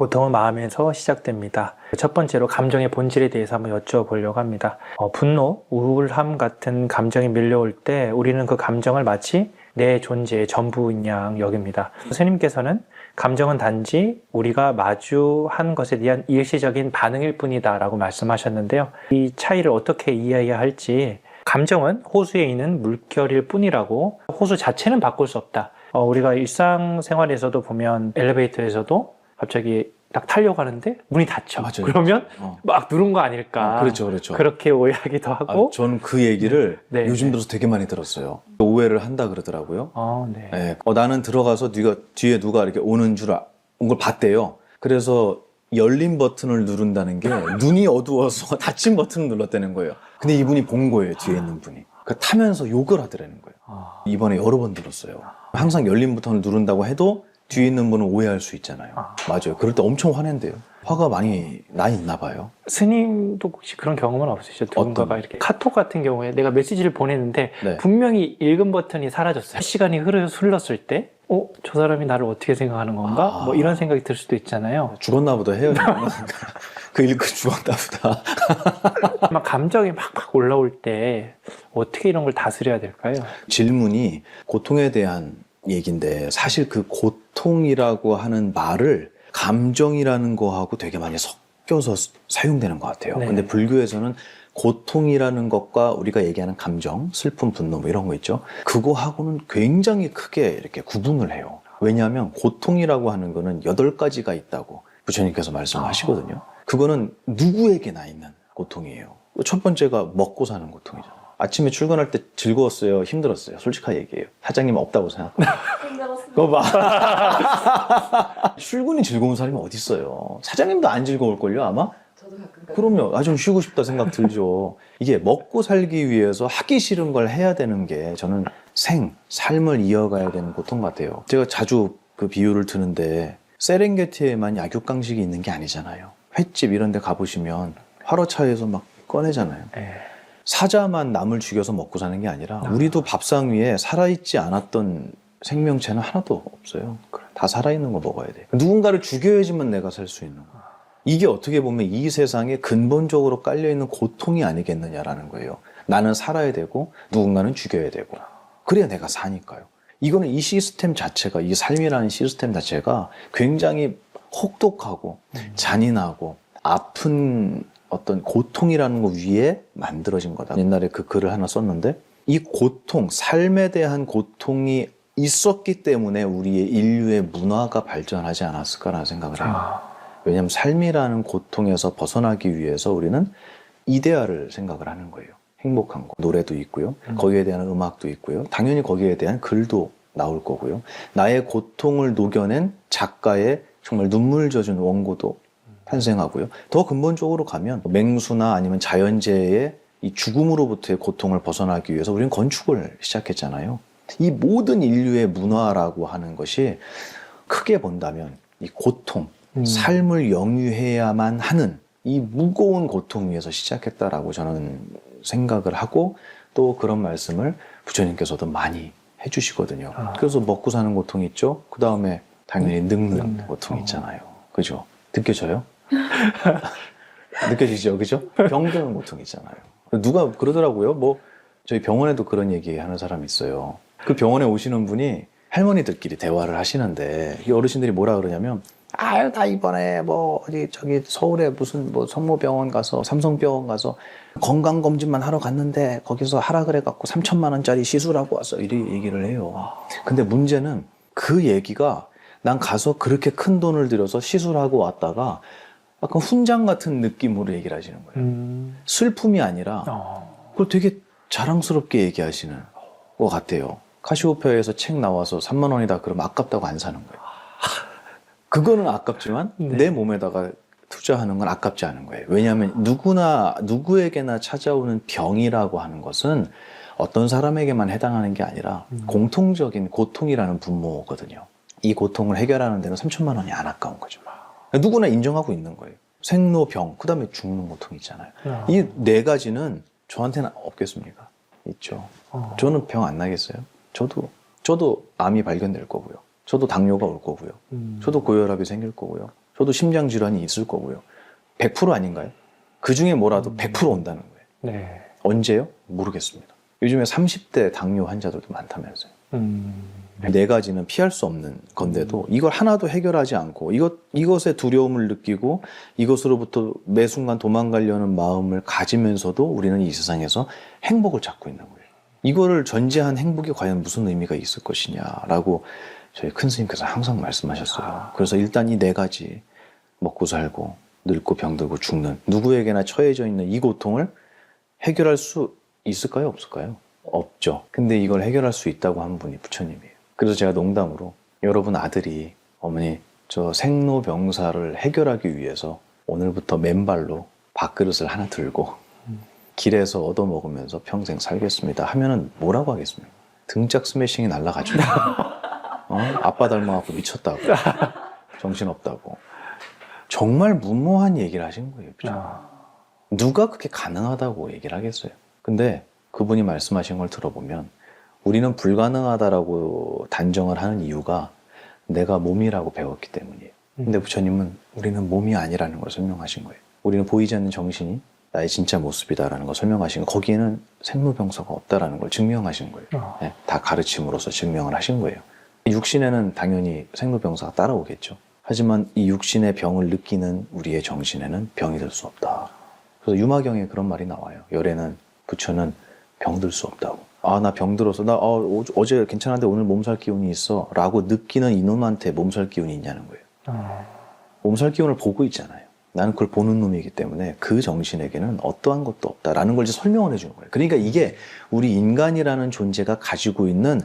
고통은 마음에서 시작됩니다. 첫 번째로 감정의 본질에 대해서 한번 여쭤보려고 합니다. 분노, 우울함 같은 감정이 밀려올 때 우리는 그 감정을 마치 내 존재의 전부인 양 여깁니다. 스님께서는 감정은 단지 우리가 마주한 것에 대한 일시적인 반응일 뿐이다 라고 말씀하셨는데요. 이 차이를 어떻게 이해해야 할지, 감정은 호수에 있는 물결일 뿐이라고, 호수 자체는 바꿀 수 없다. 우리가 일상생활에서도 보면 엘리베이터에서도 갑자기 딱 타려고 하는데 문이 닫혀. 맞아요. 그러면 막 누른 거 아닐까. 그렇죠, 그렇죠. 그렇게 오해하기도 하고. 저는 그 얘기를 네, 요즘 네. 들어서 되게 많이 들었어요. 오해를 한다 그러더라고요. 네. 네. 나는 들어가서 뒤에 누가 이렇게 오는 온 걸 봤대요. 그래서 열린 버튼을 누른다는 게 눈이 어두워서 닫힌 버튼을 눌렀다는 거예요. 근데 이분이 본 거예요, 뒤에 있는 분이. 타면서 욕을 하더라는 거예요. 이번에 여러 번 들었어요. 항상 열린 버튼을 누른다고 해도 뒤에 있는 분은 오해할 수 있잖아요. 맞아요. 그럴 때 엄청 화낸대요. 화가 많이 나 있나 봐요. 스님도 혹시 그런 경험은 없으시죠? 누군가가 이렇게 카톡 같은 경우에 내가 메시지를 보냈는데 네. 분명히 읽은 버튼이 사라졌어요. 시간이 흘렀을 때 저 사람이 나를 어떻게 생각하는 건가? 뭐 이런 생각이 들 수도 있잖아요. 죽었나 보다 해요. 그 읽고 죽었나 보다. 막 감정이 막 올라올 때 어떻게 이런 걸 다스려야 될까요? 질문이 고통에 대한 얘기인데 사실 그 고통이라고 하는 말을 감정이라는 거하고 되게 많이 섞여서 사용되는 것 같아요. 네. 근데 불교에서는 고통이라는 것과 우리가 얘기하는 감정, 슬픔, 분노 뭐 이런 거 있죠. 그거하고는 굉장히 크게 이렇게 구분을 해요. 왜냐하면 고통이라고 하는 거는 8가지가 있다고 부처님께서 말씀하시거든요. 그거는 누구에게나 있는 고통이에요. 첫 번째가 먹고 사는 고통이잖아요. 아침에 출근할 때 즐거웠어요? 힘들었어요? 솔직하게 얘기해요. 사장님 없다고 생각해요. 힘들었습니다. 그거 봐. 출근이 즐거운 사람이 어디 있어요? 사장님도 안 즐거울걸요, 아마? 저도 가끔 그럼요. 좀 쉬고 싶다 생각 들죠. 이게 먹고 살기 위해서 하기 싫은 걸 해야 되는 게 저는 삶을 이어가야 되는 고통 같아요. 제가 자주 그 비유를 드는데 세렝게티에만 약육강식이 있는 게 아니잖아요. 횟집 이런 데 가보시면 화로차에서 막 꺼내잖아요. 사자만 남을 죽여서 먹고 사는 게 아니라 우리도 밥상 위에 살아있지 않았던 생명체는 하나도 없어요. 다 살아있는 거 먹어야 돼. 누군가를 죽여야지만 내가 살 수 있는 거. 이게 어떻게 보면 이 세상에 근본적으로 깔려있는 고통이 아니겠느냐라는 거예요. 나는 살아야 되고 누군가는 죽여야 되고 그래야 내가 사니까요. 이거는 이 시스템 자체가, 이 삶이라는 시스템 자체가 굉장히 혹독하고 잔인하고 아픈 어떤 고통이라는 거 위에 만들어진 거다. 옛날에 그 글을 하나 썼는데 이 고통, 삶에 대한 고통이 있었기 때문에 우리의 인류의 문화가 발전하지 않았을까라는 생각을 해요. 왜냐하면 삶이라는 고통에서 벗어나기 위해서 우리는 이데아를 생각을 하는 거예요. 행복한 거. 노래도 있고요. 거기에 대한 음악도 있고요. 당연히 거기에 대한 글도 나올 거고요. 나의 고통을 녹여낸 작가의 정말 눈물 젖은 원고도 탄생하고요. 더 근본적으로 가면 맹수나 아니면 자연재해의 이 죽음으로부터의 고통을 벗어나기 위해서 우리는 건축을 시작했잖아요. 이 모든 인류의 문화라고 하는 것이 크게 본다면 이 고통, 삶을 영위해야만 하는 이 무거운 고통 위에서 시작했다라고 저는 생각을 하고 또 그런 말씀을 부처님께서도 많이 해주시거든요. 그래서 먹고 사는 고통이 있죠. 그 다음에 당연히 늙는 고통이 있잖아요. 그죠? 느껴져요? 느껴지죠? 그죠? 병드는 고통이 있잖아요. 누가 그러더라고요. 저희 병원에도 그런 얘기 하는 사람이 있어요. 그 병원에 오시는 분이 할머니들끼리 대화를 하시는데 이 어르신들이 뭐라 그러냐면 나 이번에 서울에 무슨 성모병원 가서 삼성병원 가서 건강검진만 하러 갔는데 거기서 하라 그래갖고 3천만 원짜리 시술하고 왔어. 이렇게 얘기를 해요. 근데 문제는 그 얘기가 난 가서 그렇게 큰 돈을 들여서 시술하고 왔다가 약간 훈장 같은 느낌으로 얘기를 하시는 거예요. 슬픔이 아니라 그걸 되게 자랑스럽게 얘기하시는 것 같아요. 카시오페아에서 책 나와서 3만 원이다 그러면 아깝다고 안 사는 거예요. 그거는 아깝지만 내 몸에다가 투자하는 건 아깝지 않은 거예요. 왜냐하면 누구에게나 찾아오는 병이라고 하는 것은 어떤 사람에게만 해당하는 게 아니라 공통적인 고통이라는 분모거든요. 이 고통을 해결하는 데는 3천만 원이 안 아까운 거죠. 누구나 인정하고 있는 거예요. 생로, 병, 그 다음에 죽는 고통이 있잖아요. 이 4가지는 저한테는 없겠습니까? 있죠. 저는 병 안 나겠어요? 저도 암이 발견될 거고요. 저도 당뇨가 올 거고요. 저도 고혈압이 생길 거고요. 저도 심장 질환이 있을 거고요. 100% 아닌가요? 그 중에 뭐라도 100% 온다는 거예요. 네. 언제요? 모르겠습니다. 요즘에 30대 당뇨 환자들도 많다면서요. 네 가지는 피할 수 없는 건데도 이걸 하나도 해결하지 않고 이것에 두려움을 느끼고 이것으로부터 매 순간 도망가려는 마음을 가지면서도 우리는 이 세상에서 행복을 찾고 있는 거예요. 이거를 전제한 행복이 과연 무슨 의미가 있을 것이냐라고 저희 큰 스님께서 항상 말씀하셨어요. 그래서 일단 이 네 가지, 먹고 살고 늙고 병들고 죽는 누구에게나 처해져 있는 이 고통을 해결할 수 있을까요? 없을까요? 없죠. 근데 이걸 해결할 수 있다고 한 분이 부처님이에요. 그래서 제가 농담으로 여러분 아들이 어머니 저 생로병사를 해결하기 위해서 오늘부터 맨발로 밥그릇을 하나 들고 길에서 얻어먹으면서 평생 살겠습니다 하면은 뭐라고 하겠습니까? 등짝 스매싱이 날라가죠. 아빠 닮아갖고 미쳤다고, 정신없다고. 정말 무모한 얘기를 하신 거예요. 누가 그렇게 가능하다고 얘기를 하겠어요? 근데 그분이 말씀하신 걸 들어보면 우리는 불가능하다라고 단정을 하는 이유가 내가 몸이라고 배웠기 때문이에요. 근데 부처님은 우리는 몸이 아니라는 걸 설명하신 거예요. 우리는 보이지 않는 정신이 나의 진짜 모습이다라는 걸 설명하신 거, 거기에는 생로병사가 없다라는 걸 증명하신 거예요. 네, 다 가르침으로써 증명을 하신 거예요. 육신에는 당연히 생로병사가 따라오겠죠. 하지만 이 육신의 병을 느끼는 우리의 정신에는 병이 들 수 없다. 그래서 유마경에 그런 말이 나와요. 열에는 부처는 병들 수 없다고. 아, 나 병들어서 나 어제 괜찮은데 오늘 몸살 기운이 있어 라고 느끼는 이놈한테 몸살 기운이 있냐는 거예요. 몸살 기운을 보고 있잖아요. 나는 그걸 보는 놈이기 때문에 그 정신에게는 어떠한 것도 없다라는 걸 이제 설명을 해주는 거예요. 그러니까 이게 우리 인간이라는 존재가 가지고 있는,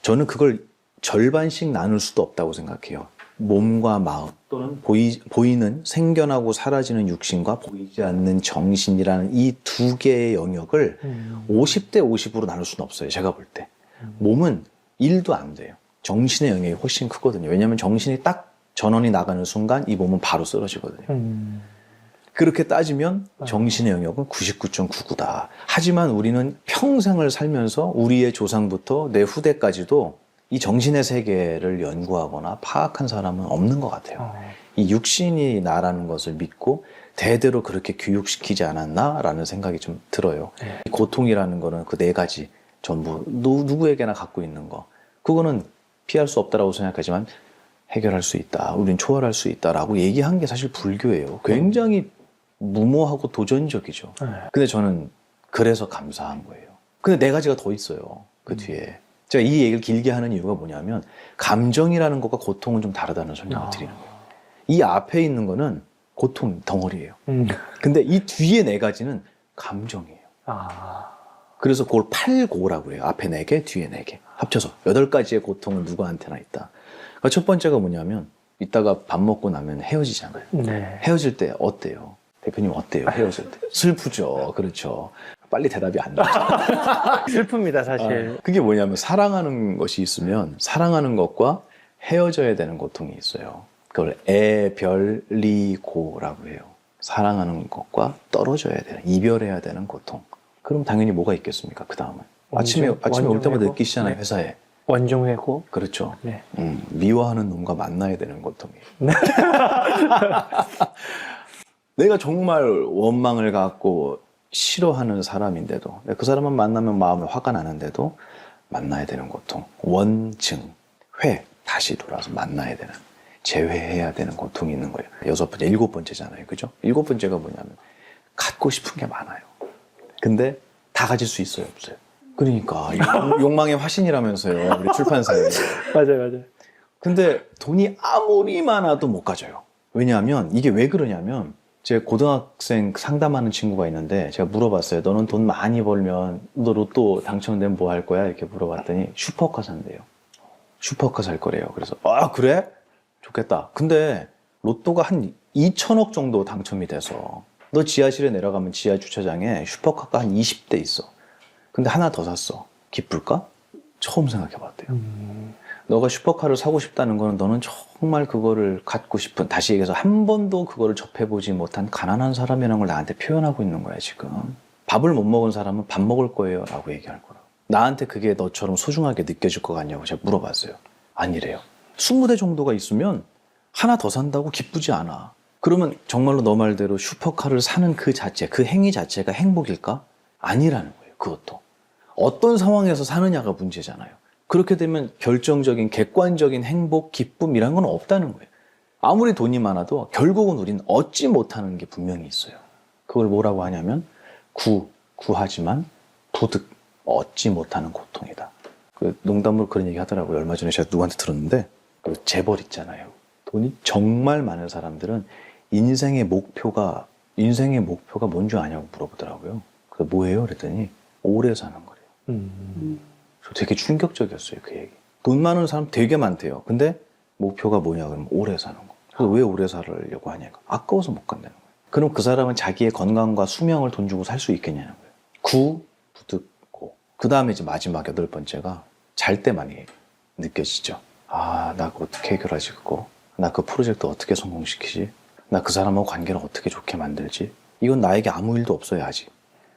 저는 그걸 절반씩 나눌 수도 없다고 생각해요. 몸과 마음 또는 보이는 생겨나고 사라지는 육신과 보이지 않는 정신이라는 이 두 개의 영역을 50대 50으로 나눌 수는 없어요. 제가 볼 때. 몸은 1도 안 돼요. 정신의 영역이 훨씬 크거든요. 왜냐하면 정신이 딱 전원이 나가는 순간 이 몸은 바로 쓰러지거든요. 그렇게 따지면 정신의 영역은 99.99다. 하지만 우리는 평생을 살면서 우리의 조상부터 내 후대까지도 이 정신의 세계를 연구하거나 파악한 사람은 없는 것 같아요. 이 육신이 나라는 것을 믿고 대대로 그렇게 교육시키지 않았나라는 생각이 좀 들어요. 이 고통이라는 거는 그 네 가지 전부 누구에게나 갖고 있는 거, 그거는 피할 수 없다라고 생각하지만 해결할 수 있다, 우린 초월할 수 있다라고 얘기한 게 사실 불교예요. 굉장히 무모하고 도전적이죠. 근데 저는 그래서 감사한 거예요. 근데 네 가지가 더 있어요, 그 뒤에. 제가 이 얘기를 길게 하는 이유가 뭐냐면 감정이라는 것과 고통은 좀 다르다는 설명을 드리는 거예요. 이 앞에 있는 거는 고통 덩어리예요. 근데 이 뒤에 네 가지는 감정이에요. 그래서 그걸 팔고라고 해요. 앞에 4개, 뒤에 4개. 합쳐서 8가지의 고통은 누구한테나 있다. 그러니까 첫 번째가 뭐냐면 이따가 밥 먹고 나면 헤어지잖아요. 네. 헤어질 때 어때요? 대표님 어때요? 헤어질 때. 슬프죠. 그렇죠. 빨리 대답이 안 나죠. 슬픕니다, 사실. 그게 뭐냐면 사랑하는 것이 있으면 사랑하는 것과 헤어져야 되는 고통이 있어요. 그걸 애별리고라고 해요. 사랑하는 것과 떨어져야 되는, 이별해야 되는 고통. 그럼 당연히 뭐가 있겠습니까? 그 다음은 아침에 올 때마다 느끼시잖아요. 네. 회사에 원종회고. 그렇죠. 네. 미워하는 놈과 만나야 되는 고통이에요. 네. 내가 정말 원망을 갖고 싫어하는 사람인데도, 그 사람만 만나면 마음에 화가 나는데도 만나야 되는 고통. 원증, 다시 돌아서 만나야 되는, 재회해야 되는 고통이 있는 거예요. 6번째, 7번째잖아요. 그죠? 7번째가 뭐냐면 갖고 싶은 게 많아요. 근데 다 가질 수 있어요, 없어요? 그러니까 욕망의 화신이라면서요, 우리 출판사에. 맞아요. 근데 돈이 아무리 많아도 못 가져요. 왜냐하면 이게 왜 그러냐면, 제 고등학생 상담하는 친구가 있는데 제가 물어봤어요. 너는 돈 많이 벌면 너 로또 당첨되면 뭐 할 거야? 이렇게 물어봤더니 슈퍼카 산대요. 슈퍼카 살 거래요. 그래서 아 그래? 좋겠다. 근데 로또가 한 2천억 정도 당첨이 돼서 너 지하실에 내려가면 지하 주차장에 슈퍼카가 한 20대 있어. 근데 하나 더 샀어. 기쁠까? 처음 생각해 봤대요. 너가 슈퍼카를 사고 싶다는 거는 너는 정말 그거를 갖고 싶은, 다시 얘기해서 한 번도 그거를 접해보지 못한 가난한 사람이라는 걸 나한테 표현하고 있는 거야 지금. 밥을 못 먹은 사람은 밥 먹을 거예요 라고 얘기할 거라. 나한테 그게 너처럼 소중하게 느껴질 것 같냐고 제가 물어봤어요. 아니래요. 20대 정도가 있으면 하나 더 산다고 기쁘지 않아. 그러면 정말로 너 말대로 슈퍼카를 사는 그 자체, 그 행위 자체가 행복일까? 아니라는 거예요. 그것도. 어떤 상황에서 사느냐가 문제잖아요. 그렇게 되면 결정적인 객관적인 행복, 기쁨이란 건 없다는 거예요. 아무리 돈이 많아도 결국은 우리는 얻지 못하는 게 분명히 있어요. 그걸 뭐라고 하냐면 구하지만 부득 얻지 못하는 고통이다. 그 농담으로 그런 얘기 하더라고요. 얼마 전에 제가 누구한테 들었는데 그 재벌 있잖아요. 돈이 정말 많은 사람들은 인생의 목표가 뭔 줄 아냐고 물어보더라고요. 그래서 뭐예요? 그랬더니 오래 사는 거래요. 저 되게 충격적이었어요. 그 얘기. 돈 많은 사람 되게 많대요. 근데 목표가 뭐냐 그러면 오래 사는 거. 그래서 왜 오래 살려고 하냐고. 아까워서 못 간다는 거예요. 그럼 그 사람은 자기의 건강과 수명을 돈 주고 살 수 있겠냐는 거예요. 부득고. 그 다음에 이제 마지막 8번째가 잘 때 많이 느껴지죠. 아, 나 그거 어떻게 해결하지 그거? 나 그 프로젝트 어떻게 성공시키지? 나 그 사람하고 관계를 어떻게 좋게 만들지? 이건 나에게 아무 일도 없어요 아직.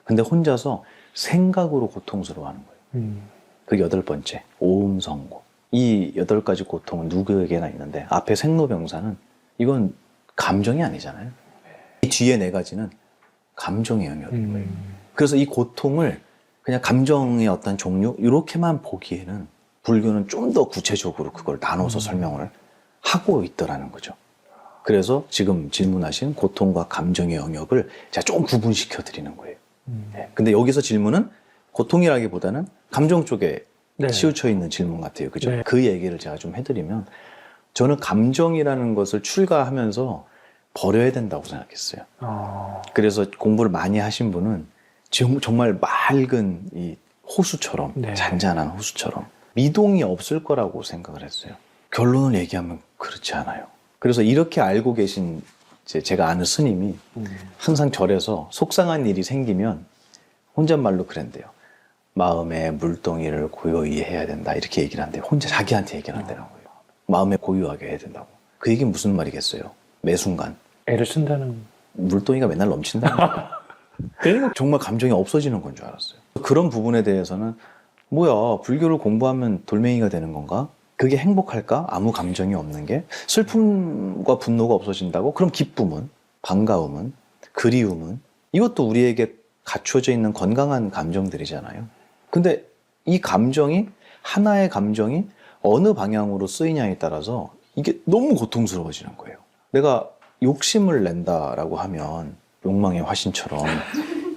근데 혼자서 생각으로 고통스러워하는 거예요. 그 8번째, 오음성고. 이 8가지 고통은 누구에게나 있는데 앞에 생로병사는 이건 감정이 아니잖아요. 이 뒤에 4가지는 감정의 영역인 거예요. 그래서 이 고통을 그냥 감정의 어떤 종류 이렇게만 보기에는 불교는 좀 더 구체적으로 그걸 나눠서 설명을 하고 있더라는 거죠. 그래서 지금 질문하신 고통과 감정의 영역을 제가 좀 구분시켜 드리는 거예요. 네. 근데 여기서 질문은 고통이라기보다는 감정 쪽에 네. 치우쳐 있는 질문 같아요. 그죠? 네. 그 얘기를 제가 좀 해드리면 저는 감정이라는 것을 출가하면서 버려야 된다고 생각했어요. 그래서 공부를 많이 하신 분은 정말 맑은 이 호수처럼 네. 잔잔한 호수처럼 미동이 없을 거라고 생각을 했어요. 결론을 얘기하면 그렇지 않아요. 그래서 이렇게 알고 계신 제가 아는 스님이 항상 절에서 속상한 일이 생기면 혼잣말로 그랬대요. 마음의 물동이를 고요히 해야 된다 이렇게 얘기를 한대요. 혼자 자기한테 얘기를 한다는 거예요. 마음에 고요하게 해야 된다고. 그 얘기는 무슨 말이겠어요? 매 순간 애를 쓴다는. 물동이가 맨날 넘친다는 거예요. 정말 감정이 없어지는 건 줄 알았어요. 그런 부분에 대해서는 뭐야 불교를 공부하면 돌멩이가 되는 건가? 그게 행복할까? 아무 감정이 없는 게? 슬픔과 분노가 없어진다고? 그럼 기쁨은? 반가움은? 그리움은? 이것도 우리에게 갖춰져 있는 건강한 감정들이잖아요. 근데 이 감정이 하나의 감정이 어느 방향으로 쓰이냐에 따라서 이게 너무 고통스러워지는 거예요. 내가 욕심을 낸다라고 하면 욕망의 화신처럼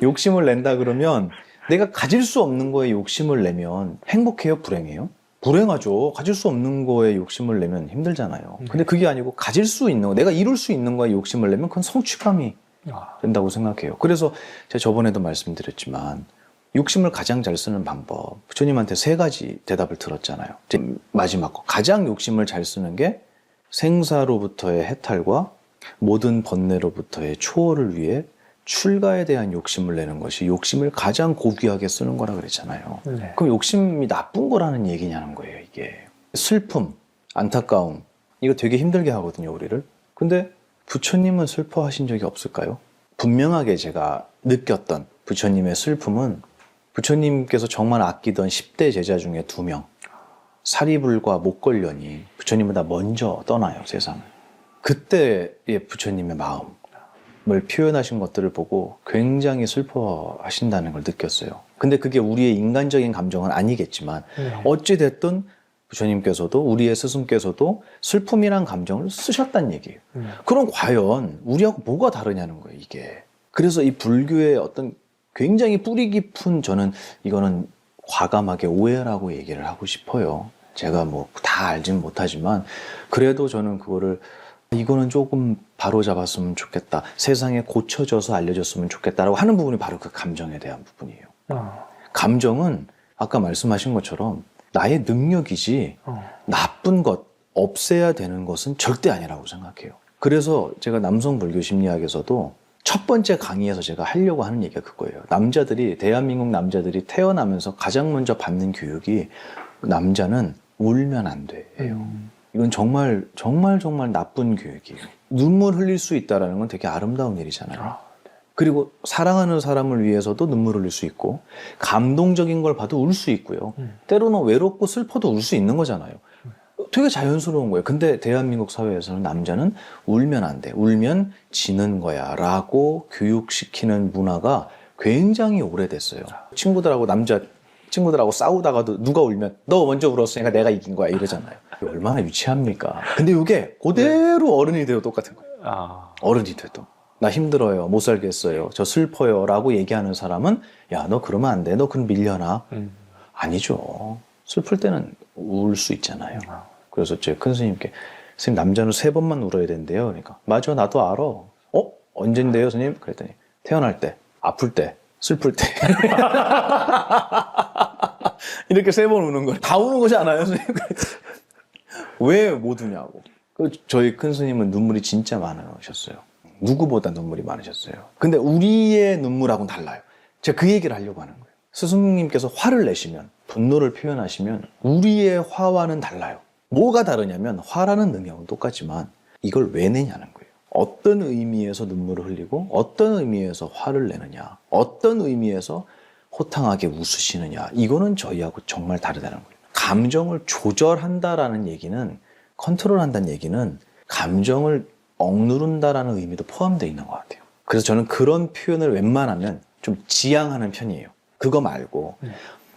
욕심을 낸다 그러면 내가 가질 수 없는 거에 욕심을 내면 행복해요? 불행해요? 불행하죠. 가질 수 없는 거에 욕심을 내면 힘들잖아요. 근데 그게 아니고 가질 수 있는 거, 내가 이룰 수 있는 거에 욕심을 내면 그건 성취감이 된다고 생각해요. 그래서 제가 저번에도 말씀드렸지만 욕심을 가장 잘 쓰는 방법, 부처님한테 3가지 대답을 들었잖아요. 마지막 거, 가장 욕심을 잘 쓰는 게 생사로부터의 해탈과 모든 번뇌로부터의 초월을 위해 출가에 대한 욕심을 내는 것이 욕심을 가장 고귀하게 쓰는 거라 그랬잖아요. 네. 그럼 욕심이 나쁜 거라는 얘기냐는 거예요, 이게. 슬픔, 안타까움, 이거 되게 힘들게 하거든요, 우리를. 근데 부처님은 슬퍼하신 적이 없을까요? 분명하게 제가 느꼈던 부처님의 슬픔은 부처님께서 정말 아끼던 10대 제자 중에 2명, 사리불과 목걸련이 부처님보다 먼저 떠나요, 세상을. 그때의 부처님의 마음을 표현하신 것들을 보고 굉장히 슬퍼하신다는 걸 느꼈어요. 근데 그게 우리의 인간적인 감정은 아니겠지만 어찌됐든 부처님께서도 우리의 스승께서도 슬픔이란 감정을 쓰셨다는 얘기예요. 그럼 과연 우리하고 뭐가 다르냐는 거예요, 이게. 그래서 이 불교의 어떤 굉장히 뿌리 깊은, 저는 이거는 과감하게 오해라고 얘기를 하고 싶어요. 제가 뭐 다 알진 못하지만 그래도 저는 그거를 이거는 조금 바로 잡았으면 좋겠다, 세상에 고쳐져서 알려졌으면 좋겠다라고 하는 부분이 바로 그 감정에 대한 부분이에요. 감정은 아까 말씀하신 것처럼 나의 능력이지 나쁜 것, 없애야 되는 것은 절대 아니라고 생각해요. 그래서 제가 남성 불교 심리학에서도 첫 번째 강의에서 제가 하려고 하는 얘기가 그거예요. 대한민국 남자들이 태어나면서 가장 먼저 받는 교육이 남자는 울면 안 돼요. 이건 정말 나쁜 교육이에요. 눈물 흘릴 수 있다는 건 되게 아름다운 일이잖아요. 그리고 사랑하는 사람을 위해서도 눈물 흘릴 수 있고 감동적인 걸 봐도 울 수 있고요. 때로는 외롭고 슬퍼도 울 수 있는 거잖아요. 되게 자연스러운 거예요. 근데 대한민국 사회에서는 남자는 울면 안 돼. 울면 지는 거야. 라고 교육시키는 문화가 굉장히 오래됐어요. 남자 친구들하고 싸우다가도 누가 울면 너 먼저 울었으니까 내가 이긴 거야. 이러잖아요. 얼마나 유치합니까? 근데 이게 그대로 어른이 돼도 똑같은 거예요. 어른이 돼도. 나 힘들어요. 못 살겠어요. 저 슬퍼요. 라고 얘기하는 사람은 야, 너 그러면 안 돼. 너 그럼 밀려나. 아니죠. 슬플 때는 울 수 있잖아요. 그래서 제 큰 스님께 선생님 남자는 3번만 울어야 된대요. 그러니까 맞아 나도 알아. 언젠데요 선생님? 그랬더니 태어날 때, 아플 때, 슬플 때 이렇게 3번 우는 거예요. 다 우는 거지 않아요 선생님? 왜 못 우냐고. 저희 큰 스님은 눈물이 진짜 많으셨어요. 누구보다 눈물이 많으셨어요. 근데 우리의 눈물하고는 달라요. 제가 그 얘기를 하려고 하는 거예요. 스승님께서 화를 내시면, 분노를 표현하시면 우리의 화와는 달라요. 뭐가 다르냐면 화라는 능력은 똑같지만 이걸 왜 내냐는 거예요. 어떤 의미에서 눈물을 흘리고 어떤 의미에서 화를 내느냐, 어떤 의미에서 호탕하게 웃으시느냐, 이거는 저희하고 정말 다르다는 거예요. 감정을 조절한다라는 얘기는, 컨트롤한다는 얘기는 감정을 억누른다라는 의미도 포함되어 있는 것 같아요. 그래서 저는 그런 표현을 웬만하면 좀 지양하는 편이에요. 그거 말고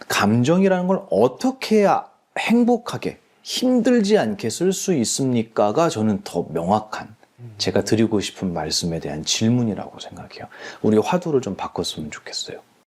감정이라는 걸 어떻게 해야 행복하게 힘들지 않게 쓸 수 있습니까가 저는 더 명확한 제가 드리고 싶은 말씀에 대한 질문이라고 생각해요. 우리 화두를 좀 바꿨으면 좋겠어요.